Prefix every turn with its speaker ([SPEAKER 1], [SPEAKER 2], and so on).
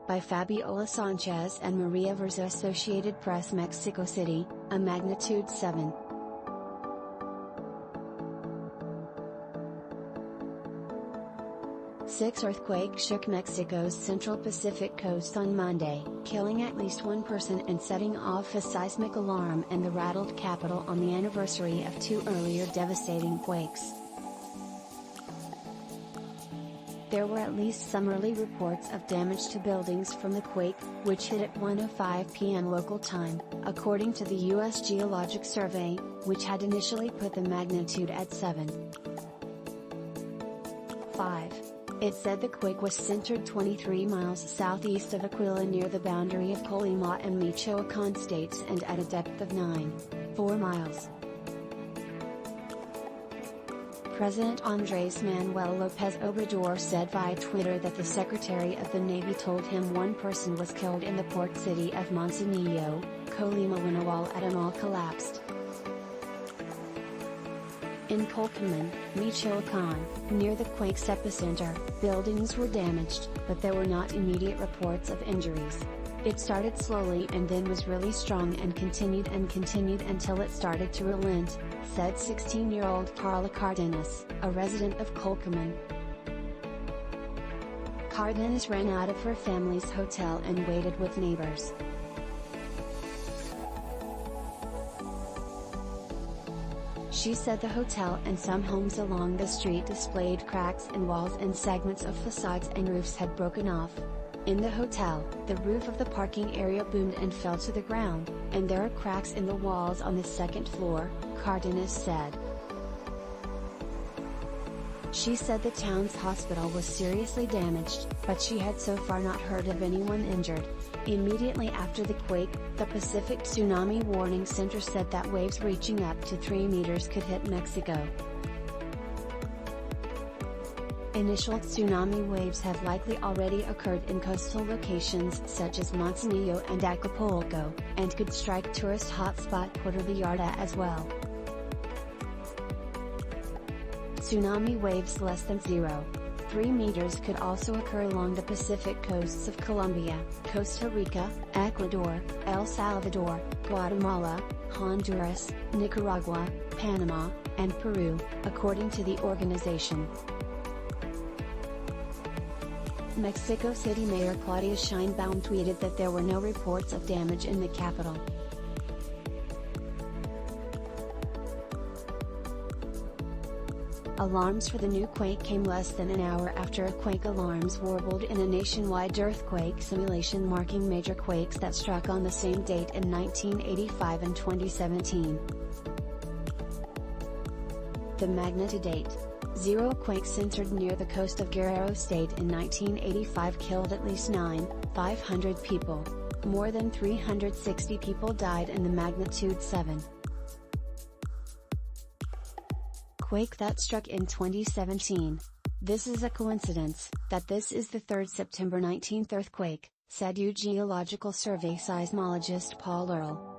[SPEAKER 1] by Fabiola Sanchez and Maria Verza. Associated Press. Mexico City, a magnitude 7. 6 earthquake shook Mexico's central Pacific coast on Monday, killing at least one person and setting off a seismic alarm in the rattled capital on the anniversary of two earlier devastating quakes. There were at least some early reports of damage to buildings from the quake, which hit at 1:05 p.m. local time, according to the U.S. Geologic Survey, which had initially put the magnitude at 7.5. It said the quake was centered 23 miles southeast of Aquila near the boundary of Colima and Michoacan states and at a depth of 9.4 miles. President Andrés Manuel López Obrador said via Twitter that the Secretary of the Navy told him one person was killed in the port city of Manzanillo, Colima when a wall at a mall collapsed. In Colquimán, Michoacán, near the quake's epicenter, buildings were damaged, but there were not immediate reports of injuries. It started slowly and then was really strong and continued until it started to relent, said 16-year-old Carla Cardenas, a resident of Colquimán. Cardenas ran out of her family's hotel and waited with neighbors. She said the hotel and some homes along the street displayed cracks in walls and segments of facades and roofs had broken off. In the hotel, the roof of the parking area boomed and fell to the ground, and there are cracks in the walls on the second floor, Cardenas said. She said the town's hospital was seriously damaged, but she had so far not heard of anyone injured. Immediately after the quake, the Pacific Tsunami Warning Center said that waves reaching up to 3 meters could hit Mexico. Initial tsunami waves have likely already occurred in coastal locations such as Manzanillo and Acapulco, and could strike tourist hotspot Puerto Vallarta as well. Tsunami waves less than 0.3 meters could also occur along the Pacific coasts of Colombia, Costa Rica, Ecuador, El Salvador, Guatemala, Honduras, Nicaragua, Panama, and Peru, according to the organization. Mexico City Mayor Claudia Sheinbaum tweeted that there were no reports of damage in the capital. Alarms for the new quake came less than an hour after a quake alarms warbled in a nationwide earthquake simulation marking major quakes that struck on the same date in 1985 and 2017. The magnitude 8.0 quake centered near the coast of Guerrero State in 1985 killed at least 9,500 people. More than 360 people died in the magnitude 7. Quake that struck in 2017. This is a coincidence, that this is the third September 19th earthquake, said U Geological Survey seismologist Paul Earle.